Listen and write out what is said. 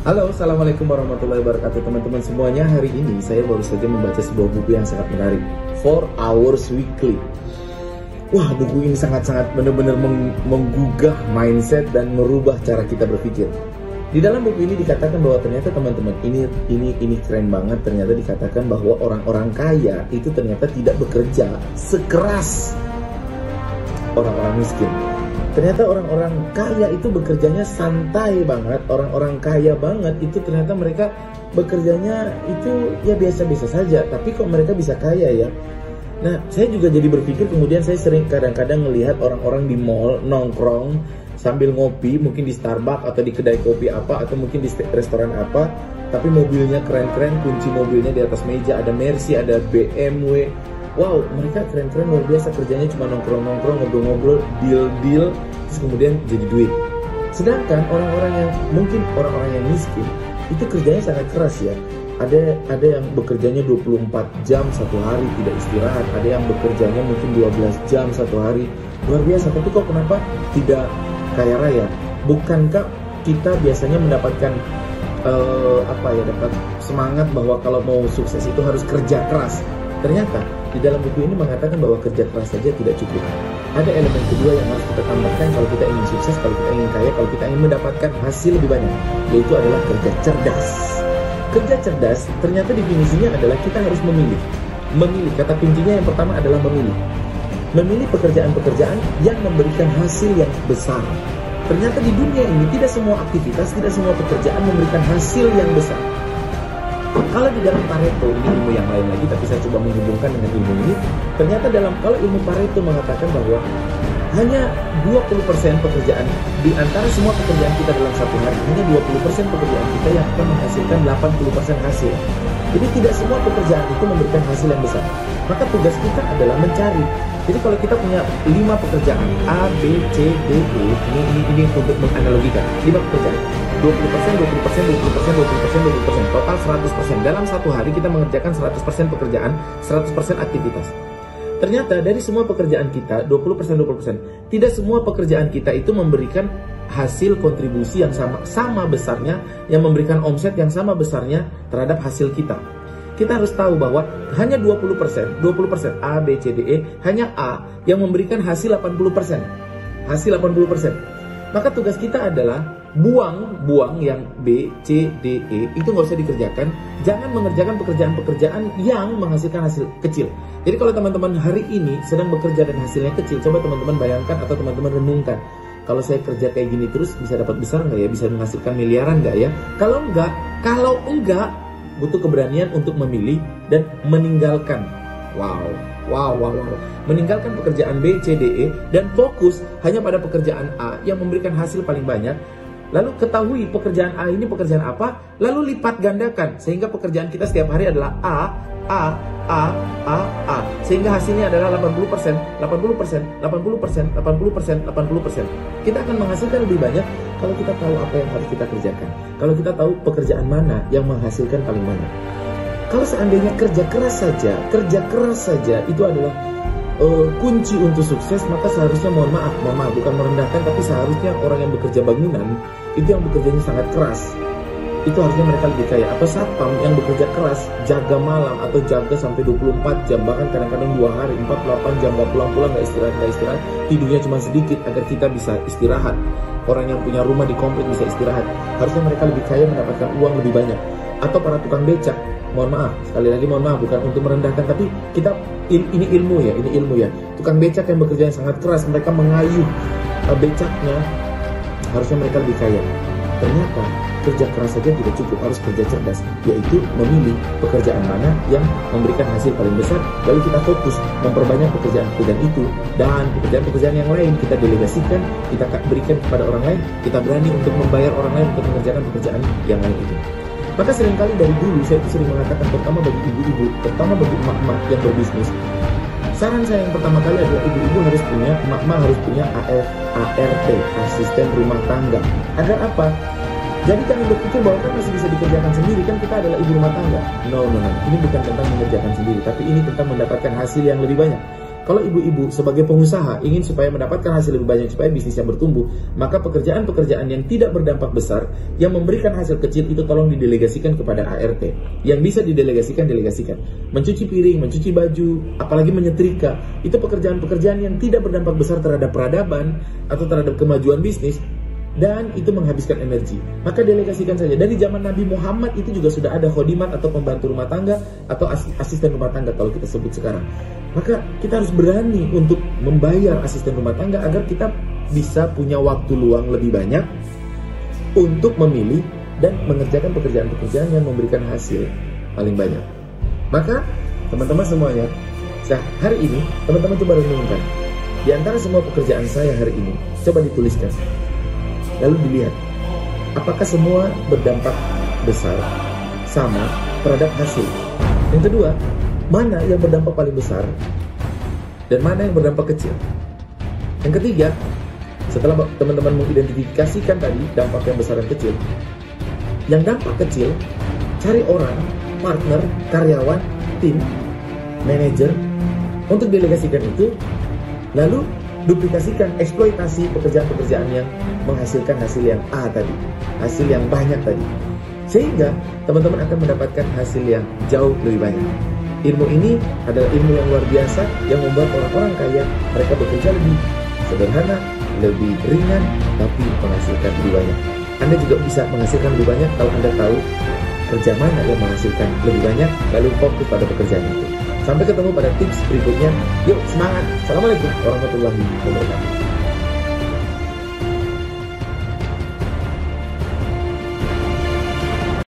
Halo, Assalamualaikum warahmatullahi wabarakatuh teman-teman semuanya. Hari ini saya baru saja membaca sebuah buku yang sangat menarik, 4 Hours Weekly. Wah, buku ini sangat-sangat benar-benar menggugah mindset dan merubah cara kita berpikir. Di dalam buku ini dikatakan bahwa ternyata teman-teman, ini keren banget. Ternyata dikatakan bahwa orang-orang kaya itu ternyata tidak bekerja sekeras orang-orang miskin. Ternyata orang-orang kaya itu bekerjanya santai banget. Orang-orang kaya banget itu ternyata mereka bekerjanya itu ya biasa-biasa saja. Tapi kok mereka bisa kaya ya? Nah, saya juga jadi berpikir, kemudian saya sering kadang-kadang melihat orang-orang di mall nongkrong sambil ngopi, mungkin di Starbucks atau di kedai kopi apa, atau mungkin di restoran apa, tapi mobilnya keren-keren, kunci mobilnya di atas meja, ada Mercy, ada BMW. Wow, mereka keren-keren, luar biasa, kerjanya cuma nongkrong-nongkrong, ngobrol-ngobrol, deal-deal, terus kemudian jadi duit. Sedangkan orang-orang yang mungkin orang-orang yang miskin itu kerjanya sangat keras ya. Ada yang bekerjanya 24 jam satu hari tidak istirahat, ada yang bekerjanya mungkin 12 jam satu hari. Luar biasa, tapi kok kenapa tidak kaya raya? Bukankah kita biasanya mendapatkan dapat semangat bahwa kalau mau sukses itu harus kerja keras? Ternyata di dalam buku ini mengatakan bahwa kerja keras saja tidak cukup. Ada elemen kedua yang harus kita tambahkan kalau kita ingin sukses, kalau kita ingin kaya, kalau kita ingin mendapatkan hasil lebih banyak, yaitu adalah kerja cerdas. Kerja cerdas ternyata definisinya adalah kita harus memilih. Memilih, kata kuncinya yang pertama adalah memilih. Memilih pekerjaan-pekerjaan yang memberikan hasil yang besar. Ternyata di dunia ini tidak semua aktivitas, tidak semua pekerjaan memberikan hasil yang besar. Kalau di dalam Pareto, ini ilmu yang lain lagi, tapi saya coba menghubungkan dengan ilmu ini. Ternyata kalau ilmu Pareto mengatakan bahwa hanya 20% pekerjaan di antara semua pekerjaan kita dalam satu hari, hanya 20% pekerjaan kita yang akan menghasilkan 80% hasil. Jadi tidak semua pekerjaan itu memberikan hasil yang besar. Maka tugas kita adalah mencari. Jadi kalau kita punya 5 pekerjaan A, B, C, D, E, ini untuk menganalogikan 5 pekerjaan, 20%, 20%, total 100%. Dalam satu hari kita mengerjakan 100% pekerjaan, 100% aktivitas. Ternyata dari semua pekerjaan kita 20%, tidak semua pekerjaan kita itu memberikan hasil kontribusi yang sama besarnya, yang memberikan omset yang sama besarnya terhadap hasil kita. Kita harus tahu bahwa hanya 20% A, B, C, D, E, hanya A yang memberikan hasil 80%. Hasil 80%. Maka tugas kita adalah buang yang B, C, D, E, itu nggak usah dikerjakan. Jangan mengerjakan pekerjaan-pekerjaan yang menghasilkan hasil kecil. Jadi kalau teman-teman hari ini sedang bekerja dan hasilnya kecil, coba teman-teman bayangkan atau teman-teman renungkan. Kalau saya kerja kayak gini terus, bisa dapat besar nggak ya? Bisa menghasilkan miliaran nggak ya? Kalau enggak, butuh keberanian untuk memilih dan meninggalkan. Wow. Meninggalkan pekerjaan B, C, D, E dan fokus hanya pada pekerjaan A yang memberikan hasil paling banyak. Lalu ketahui pekerjaan A ini pekerjaan apa, lalu lipat gandakan sehingga pekerjaan kita setiap hari adalah A. Sehingga hasilnya adalah 80%. Kita akan menghasilkan lebih banyak kalau kita tahu apa yang harus kita kerjakan. Kalau kita tahu pekerjaan mana yang menghasilkan paling banyak. Kalau seandainya kerja keras saja itu adalah kunci untuk sukses, maka seharusnya mohon maaf bukan merendahkan, tapi seharusnya orang yang bekerja bangunan itu yang bekerjanya sangat keras itu harusnya mereka lebih kaya. Apa satpam yang bekerja keras, jaga malam atau jaga sampai 24 jam, bahkan kadang-kadang 2 hari, 48 jam, gak pulang-pulang, gak istirahat, tidurnya cuma sedikit agar kita bisa istirahat. Orang yang punya rumah di komplek bisa istirahat, harusnya mereka lebih kaya, mendapatkan uang lebih banyak. Atau para tukang becak, mohon maaf, sekali lagi mohon maaf, bukan untuk merendahkan, tapi ini ilmu ya. Tukang becak yang bekerja yang sangat keras, mereka mengayuh becaknya, harusnya mereka lebih kaya. Ternyata kerja keras saja tidak cukup, harus kerja cerdas, yaitu memilih pekerjaan mana yang memberikan hasil paling besar, lalu kita fokus memperbanyak pekerjaan-pekerjaan itu, dan pekerjaan-pekerjaan yang lain kita delegasikan, kita berikan kepada orang lain, kita berani untuk membayar orang lain untuk mengerjakan pekerjaan yang lain itu. Maka seringkali dari dulu saya itu sering mengatakan, terutama bagi ibu-ibu, terutama bagi emak-emak yang berbisnis, saran saya yang pertama kali adalah ibu-ibu harus punya, emak-emak harus punya ART, asisten rumah tangga. Agar apa? Jadi jangan berpikir bahwa kan masih bisa dikerjakan sendiri, kan kita adalah ibu rumah tangga. No. Ini bukan tentang mengerjakan sendiri, tapi ini tentang mendapatkan hasil yang lebih banyak. Kalau ibu-ibu sebagai pengusaha ingin supaya mendapatkan hasil lebih banyak supaya bisnisnya bertumbuh, maka pekerjaan-pekerjaan yang tidak berdampak besar, yang memberikan hasil kecil itu tolong didelegasikan kepada ART. Yang bisa didelegasikan, delegasikan. Mencuci piring, mencuci baju, apalagi menyetrika, itu pekerjaan-pekerjaan yang tidak berdampak besar terhadap peradaban atau terhadap kemajuan bisnis, dan itu menghabiskan energi. Maka delegasikan saja. Dari zaman Nabi Muhammad itu juga sudah ada khodimat atau pembantu rumah tangga atau asisten rumah tangga kalau kita sebut sekarang. Maka kita harus berani untuk membayar asisten rumah tangga agar kita bisa punya waktu luang lebih banyak untuk memilih dan mengerjakan pekerjaan-pekerjaan yang memberikan hasil paling banyak. Maka teman-teman semuanya, hari ini teman-teman coba renungkan. Di antara semua pekerjaan saya hari ini, coba dituliskan. Lalu dilihat, apakah semua berdampak besar, sama, terhadap hasil. Yang kedua, mana yang berdampak paling besar, dan mana yang berdampak kecil. Yang ketiga, setelah teman-teman mengidentifikasikan tadi dampak yang besar dan kecil, yang dampak kecil, cari orang, partner, karyawan, tim, manajer, untuk delegasikan itu, lalu duplikasikan, eksploitasi pekerjaan-pekerjaan yang menghasilkan hasil yang A tadi, hasil yang banyak tadi, sehingga teman-teman akan mendapatkan hasil yang jauh lebih banyak. Ilmu ini adalah ilmu yang luar biasa yang membuat orang-orang kaya mereka bekerja lebih sederhana, lebih ringan, tapi menghasilkan lebih banyak. Anda juga bisa menghasilkan lebih banyak kalau Anda tahu kerja mana yang menghasilkan lebih banyak, lalu fokus pada pekerjaan itu. Sampai ketemu pada tips berikutnya. Yuk semangat. Assalamualaikum warahmatullahi wabarakatuh.